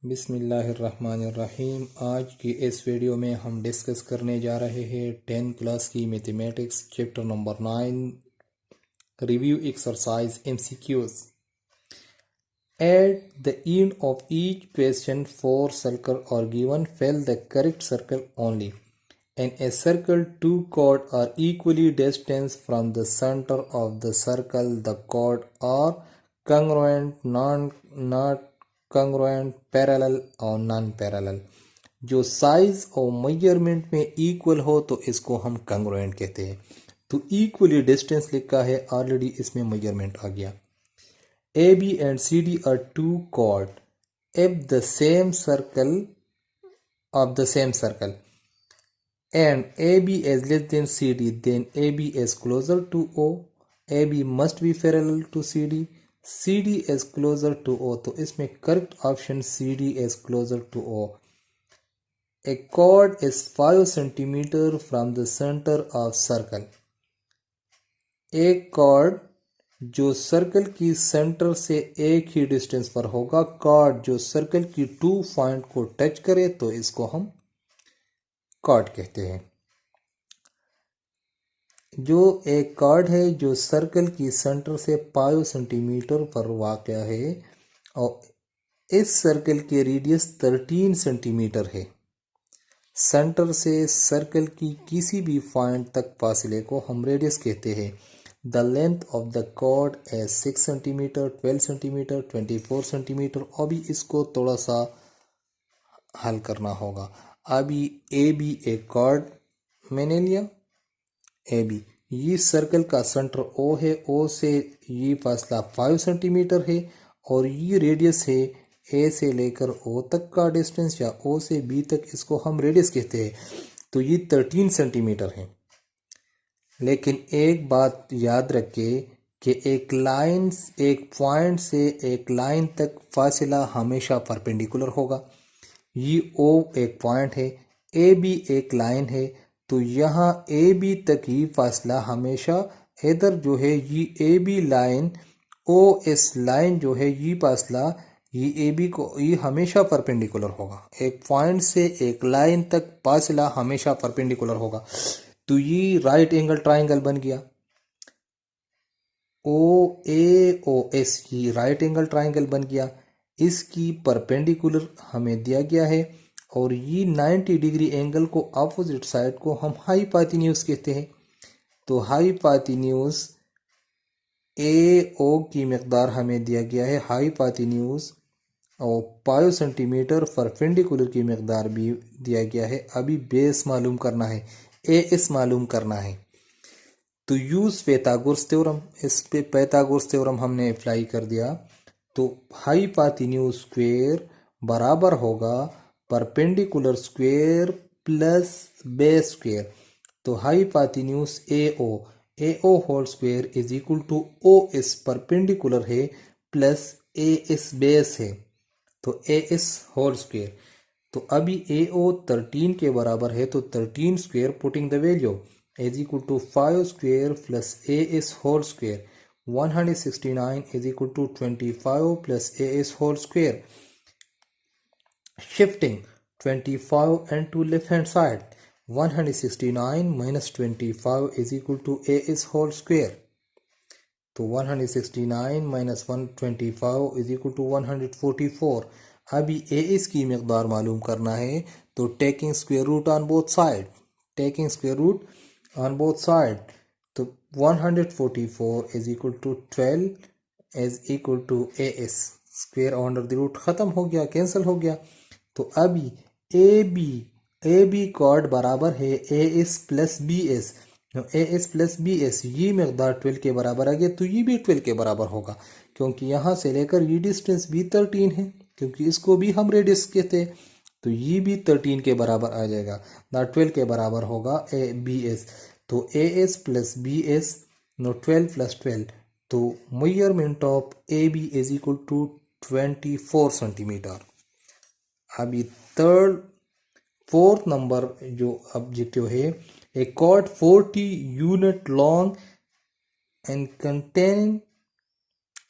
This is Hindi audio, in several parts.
बिस्मिल्लाहिर्रहमानिर्रहीम। आज की इस वीडियो में हम डिस्कस करने जा रहे हैं 10th क्लास की mathematics chapter number 9 review exercise MCQs। At the end of each question 4 circles are given. Fill the correct circle only. In a circle, two chords are equally distant from the center of the circle. The chords are congruent, not congruent, parallel और नॉन पैरेलल। जो साइज और मेजरमेंट में इक्वल हो तो इसको हम कंग्रुएंट कहते हैं। तो इक्वली डिस्टेंस लिखा है, ऑलरेडी इसमें मेजरमेंट आ गया। AB and CD are two chords if the same circle of the same circle and AB is less than CD, then AB is closer to O. AB must be parallel to CD. CD is closer to O. तो इसमें correct option CD is closer to O. A chord is 5 centimeter from the center of circle. एक chord जो सर्कल की सेंटर से एक ही डिस्टेंस पर होगा, कॉर्ड जो सर्कल की 2 पॉइंट को टच करे तो इसको हम कॉर्ड कहते हैं। जो एक कॉर्ड है जो सर्कल की सेंटर से 5 सेंटीमीटर पर वाक़या है और इस सर्कल की रेडियस 13 सेंटीमीटर है। सेंटर से सर्कल की किसी भी पॉइंट तक फासले को हम रेडियस कहते हैं। The length of the chord is 6 cm, 12 cm, 24 cm। अभी इसको थोड़ा सा हल करना होगा। अभी AB एक chord मैंने लिया, AB ये सर्कल का सेंटर O है, O से ये फासला 5 सेंटीमीटर है और ये रेडियस है A से लेकर O तक का डिस्टेंस या O से B तक, इसको हम रेडियस कहते हैं। तो ये 13 सेंटीमीटर है। लेकिन एक बात याद रखें कि एक लाइन, एक पॉइंट से एक लाइन तक फासला हमेशा परपेंडिकुलर होगा। ये O एक पॉइंट है, AB एक लाइन है, तो यहाँ AB तक ही फासला हमेशा इधर जो है ये AB लाइन OS लाइन जो है ये फासला ये AB को ये हमेशा परपेंडिकुलर होगा। एक पॉइंट से एक लाइन तक फासला हमेशा परपेंडिकुलर होगा। तो ये राइट एंगल ट्राइंगल बन गया OAOS, ये राइट एंगल ट्राइंगल बन गया। इसकी परपेंडिकुलर हमें दिया गया है और ये 90 डिग्री एंगल को अपोजिट साइड को हम हाइपोटेन्यूज कहते हैं। तो हाइपोटेन्यूज AO की मकदार हमें दिया गया है, हाइपोटेन्यूज और 5 सेंटीमीटर परपेंडिकुलर की मकदार भी दिया गया है। अभी बेस मालूम करना है, AS मालूम करना है। तो यूज पाइथागोरस थ्योरम, इस पे पाइथागोरस थ्योरम हमने अप्लाई कर दिया। तो हाइपोटेन्यूज स्क्वायर बराबर होगा perpendicular square plus base square. तो hypotenuse AO whole square is equal to OS perpendicular है प्लस AS बेस है, तो AS होल स्क्वायर। तो अभी AO 13 के बराबर है, तो 13 square putting the value is equal to 5 square plus AS whole square. 169 is equal to 25 plus AS whole square. Shifting 25 and to left hand side, 169 minus 25 is equal to AS whole square। तो 169 minus 125 is equal to 144। अभी AS की मकदार मालूम करना है, तो taking square root on both side, taking square root on both side. तो 144 is equal to 12 is equal to AS square under the root ख़त्म हो गया, कैंसिल हो गया। तो अभी AB कॉर्ड बराबर है AS plus BS। AS plus BS ये मकदार 12 के बराबर आ गया, तो ये भी 12 के बराबर होगा क्योंकि यहाँ से लेकर ये डिस्टेंस भी 13 है, क्योंकि इसको भी हम रेडियस कहते हैं। तो ये भी 13 के बराबर आ जाएगा, ना 12 के बराबर होगा BS। तो AS plus BS no 12 plus 12, तो measurement of AB is equal to 24 centimetre. अभी फोर्थ नंबर जो ऑब्जेक्टिव है, a chord 40 unit long and containing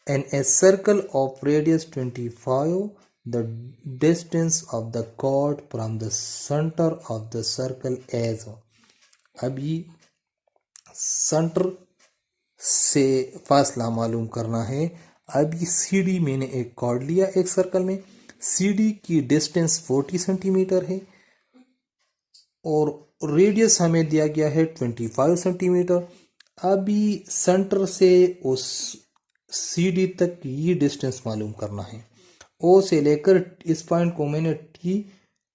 in a circle of radius 25 the distance of the chord from the center of the circle as। अभी सेंटर से फासला मालूम करना है। अभी सी डी मैंने एक कॉर्ड लिया एक सर्कल में, सी डी की डिस्टेंस 40 सेंटीमीटर है और रेडियस हमें दिया गया है 25 सेंटीमीटर। अभी सेंटर से उस सी डी तक ये डिस्टेंस मालूम करना है। ओ से लेकर इस पॉइंट को मैंने टी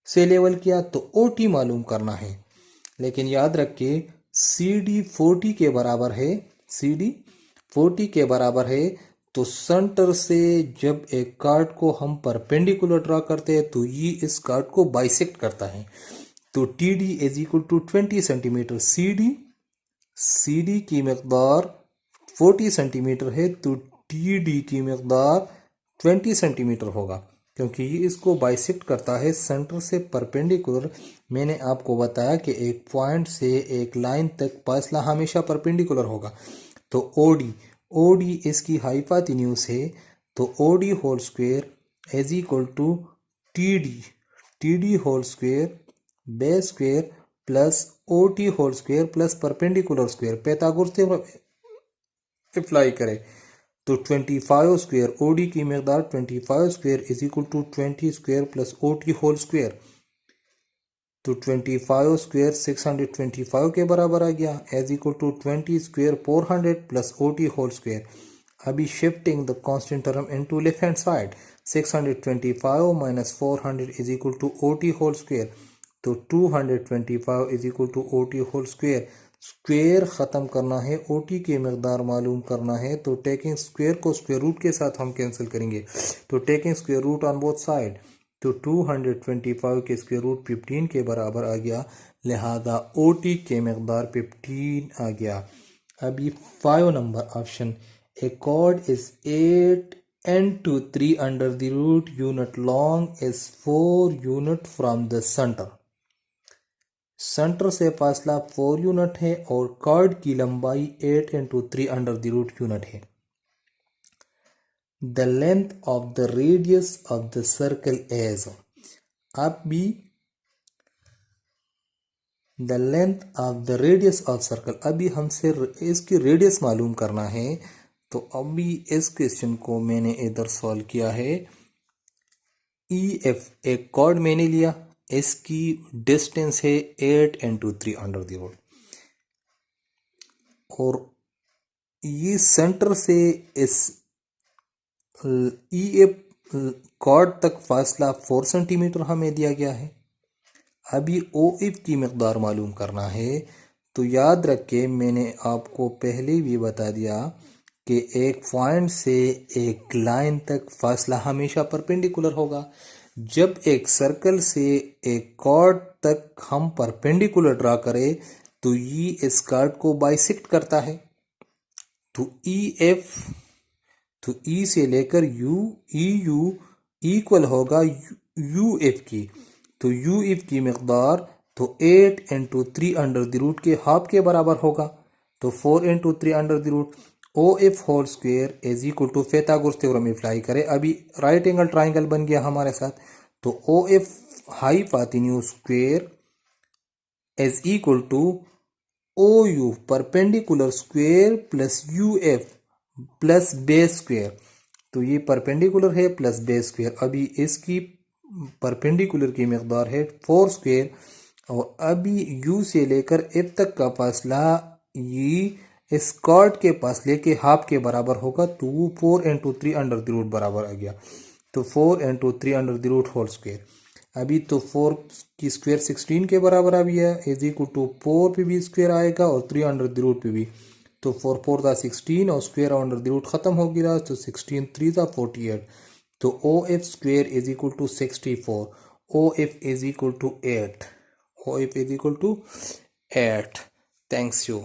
से लेवल किया तो ओ टी मालूम करना है, लेकिन याद रखिए सी डी 40 के बराबर है। सी डी 40 के बराबर है तो सेंटर से जब एक कार्ड को हम परपेंडिकुलर ड्रा करते हैं तो ये इस कार्ड को बाइसेक्ट करता है। तो T D is equal to 20 centimetre. C D की मकदार 40 सेंटीमीटर है तो टी डी की मकदार 20 सेंटीमीटर होगा, क्योंकि ये इसको बाइसेक्ट करता है सेंटर से परपेंडिकुलर। मैंने आपको बताया कि एक पॉइंट से एक लाइन तक फासला हमेशा परपेंडिकुलर होगा। तो ओ डी इसकी हाइपोटेन्यूज है, तो O D whole square is equal to T D whole square base square plus O T whole square plus perpendicular square. Pythagoras theorem apply करें तो 25 स्क्वायर ओ डी की मकदार 25 square is equal to 20 square plus O T whole square. तो 25 स्क्वायर 625 के बराबर आ गया as equal to 20 square 400 plus O T whole square. अभी shifting the constant term into left hand side, 625 minus 400 is equal to O T whole square. तो 225 is equal to O T whole square. Square ख़त्म करना है, ओ टी की मकदार मालूम करना है, तो टेकिंग स्क्वायर को स्क्वायर रूट के साथ हम कैंसिल करेंगे। तो taking square root on both side, तो 225 के स्क्वायर रूट 15 के बराबर आ गया, लिहाजा ओ टी के मकदार 15 आ गया। अभी 5 number option, a chord is 8 n to 3 under the root unit long is 4 unit from the center। Centre से फासला 4 यूनिट है और कॉर्ड की लंबाई 8 into 3 under the root unit है। The length of the radius of the circle is. अब भी the length of the radius of circle, अभी हमसे इसकी रेडियस मालूम करना है। तो अभी इस क्वेश्चन को मैंने इधर सॉल्व किया है। ई एफ एक कॉर्ड मैंने लिया, इसकी डिस्टेंस है 8 into 3 अंडर द रूट और ये सेंटर से इस ई एफ कॉर्ड तक फासला 4 सेंटीमीटर हमें दिया गया है। अभी ओ एफ की मकदार मालूम करना है। तो याद रखें मैंने आपको पहले भी बता दिया कि एक पॉइंट से एक लाइन तक फासला हमेशा परपेंडिकुलर होगा। जब एक सर्कल से एक कॉर्ड तक हम परपेंडिकुलर ड्रा करें तो ये इस कॉर्ड को बाइसेक्ट करता है। तो ई से लेकर यू इक्वल होगा यू एफ की। तो यू एफ की मकदार तो 8 into 3 अंडर द रूट के हाफ के बराबर होगा। तो 4 into 3 under the root O F whole square is equal to Pythagoras theorem apply करें। अभी राइट एंगल ट्राइंगल बन गया हमारे साथ। तो O F hypotenuse square is equal to O U perpendicular square plus U F plus base square. तो ये परपेंडिकुलर है प्लस बेस स्क्वायर। अभी इसकी परपेंडिकुलर की मकदार है 4 स्क्वायर और अभी यू से लेकर एफ तक का फासला ये इस कॉर्ड के फासले के हाफ के बराबर होगा। तो 4 into 3 अंडर द रूट बराबर आ गया। तो 4 into 3 under the root whole square. अभी तो 4 की स्क्वायर 16 के बराबर आ गया इज इक्वल टू 4 पे भी स्क्वायर आएगा और 3 अंडर द रूट पे भी। तो 4 4 था 16 और स्क्वायर अंडर द रूट खत्म हो गया। तो 16 3 था 48। तो O F square is equal to 64। O F is equal to 8। O F is equal to 8। Thanks you.